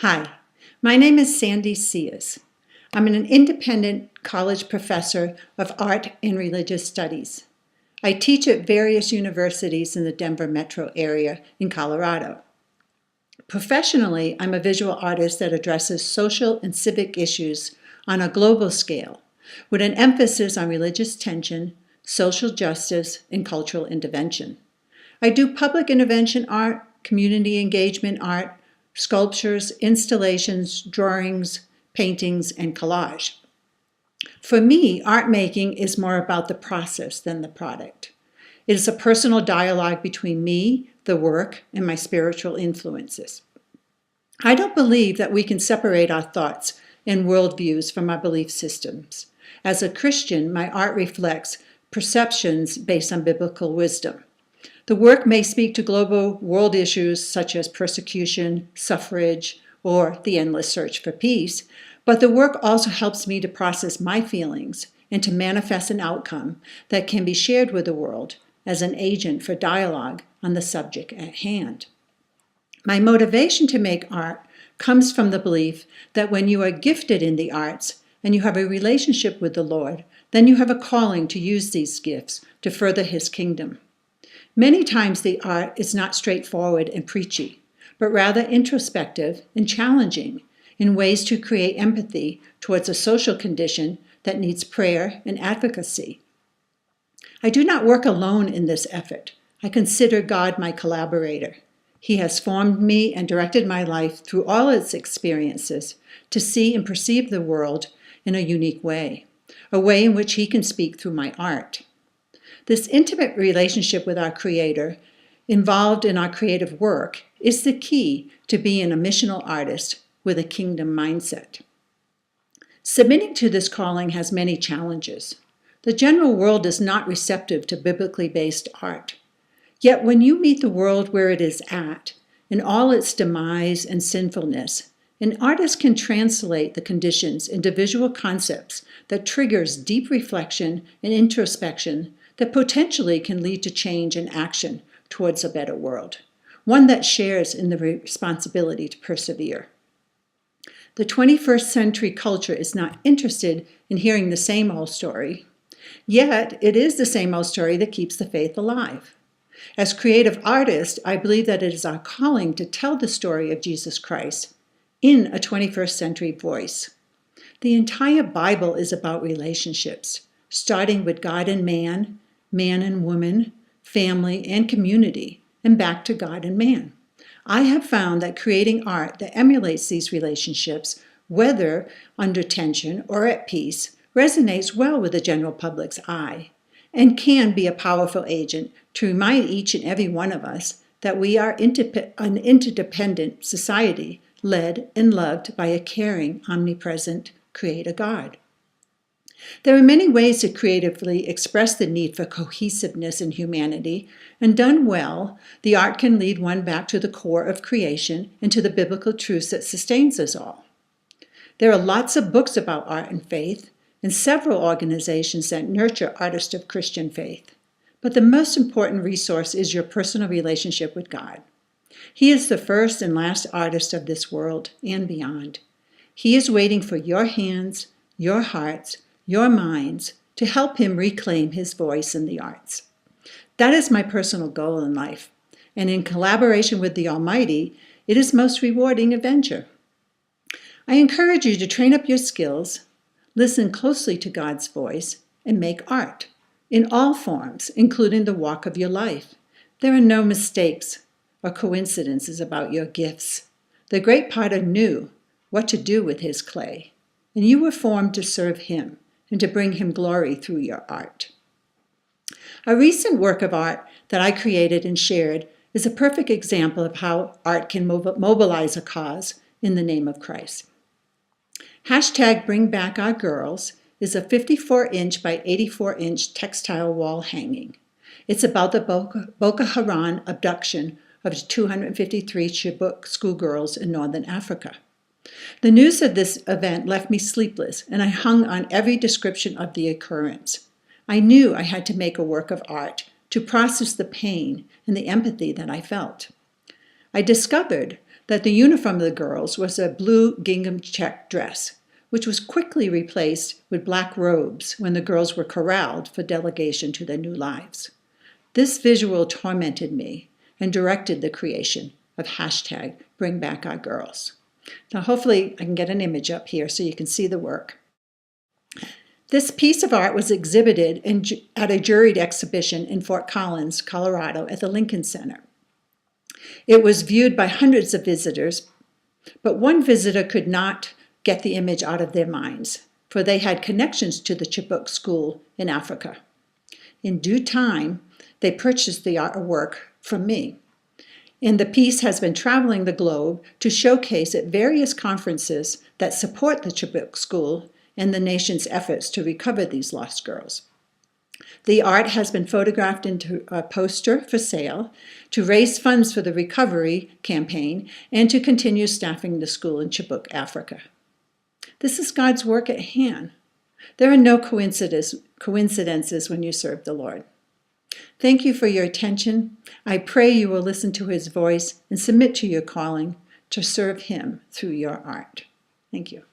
Hi, my name is Sandy Sears. I'm an independent college professor of art and religious studies. I teach at various universities in the Denver metro area in Colorado. Professionally, I'm a visual artist that addresses social and civic issues on a global scale, with an emphasis on religious tension, social justice, and cultural intervention. I do public intervention art, community engagement art, sculptures, installations, drawings, paintings, and collage. For me, art making is more about the process than the product. It is a personal dialogue between me, the work, and my spiritual influences. I don't believe that we can separate our thoughts and worldviews from our belief systems. As a Christian, my art reflects perceptions based on biblical wisdom. The work may speak to global world issues such as persecution, suffrage, or the endless search for peace, but the work also helps me to process my feelings and to manifest an outcome that can be shared with the world as an agent for dialogue on the subject at hand. My motivation to make art comes from the belief that when you are gifted in the arts and you have a relationship with the Lord, then you have a calling to use these gifts to further His kingdom. Many times the art is not straightforward and preachy, but rather introspective and challenging in ways to create empathy towards a social condition that needs prayer and advocacy. I do not work alone in this effort. I consider God my collaborator. He has formed me and directed my life through all its experiences to see and perceive the world in a unique way, a way in which He can speak through my art. This intimate relationship with our Creator, involved in our creative work, is the key to being a missional artist with a kingdom mindset. Submitting to this calling has many challenges. The general world is not receptive to biblically based art. Yet when you meet the world where it is at, in all its demise and sinfulness, an artist can translate the conditions into visual concepts that triggers deep reflection and introspection that potentially can lead to change and action towards a better world, one that shares in the responsibility to persevere. The 21st century culture is not interested in hearing the same old story, yet it is the same old story that keeps the faith alive. As creative artists, I believe that it is our calling to tell the story of Jesus Christ in a 21st century voice. The entire Bible is about relationships, starting with God and man and woman, family and community, and back to God and man. I have found that creating art that emulates these relationships, whether under tension or at peace, resonates well with the general public's eye and can be a powerful agent to remind each and every one of us that we are an interdependent society led and loved by a caring, omnipresent Creator God. There are many ways to creatively express the need for cohesiveness in humanity, and done well, the art can lead one back to the core of creation and to the biblical truths that sustains us all. There are lots of books about art and faith, and several organizations that nurture artists of Christian faith. But the most important resource is your personal relationship with God. He is the first and last artist of this world and beyond. He is waiting for your hands, your hearts, your minds to help Him reclaim His voice in the arts. That is my personal goal in life, and in collaboration with the Almighty, it is most rewarding adventure. I encourage you to train up your skills, listen closely to God's voice, and make art in all forms, including the walk of your life. There are no mistakes or coincidences about your gifts. The great potter knew what to do with his clay, and you were formed to serve Him and to bring Him glory through your art. A recent work of art that I created and shared is a perfect example of how art can mobilize a cause in the name of Christ. Hashtag Bring Back Our Girls is a 54-inch by 84-inch textile wall hanging. It's about the Boko Haram abduction of 253 Chibok schoolgirls in northern Africa. The news of this event left me sleepless, and I hung on every description of the occurrence. I knew I had to make a work of art to process the pain and the empathy that I felt. I discovered that the uniform of the girls was a blue gingham check dress, which was quickly replaced with black robes when the girls were corralled for delegation to their new lives. This visual tormented me and directed the creation of hashtag Bring Back Our Girls. Now hopefully I can get an image up here so you can see the work. This piece of art was exhibited at a juried exhibition in Fort Collins, Colorado at the Lincoln Center. It was viewed by hundreds of visitors, but one visitor could not get the image out of their minds, for they had connections to the Chibok school in Africa. In due time, they purchased the artwork from me, and the piece has been traveling the globe to showcase at various conferences that support the Chibok school and the nation's efforts to recover these lost girls. The art has been photographed into a poster for sale to raise funds for the recovery campaign and to continue staffing the school in Chibok, Africa. This is God's work at hand. There are no coincidences when you serve the Lord. Thank you for your attention. I pray you will listen to His voice and submit to your calling to serve Him through your art. Thank you.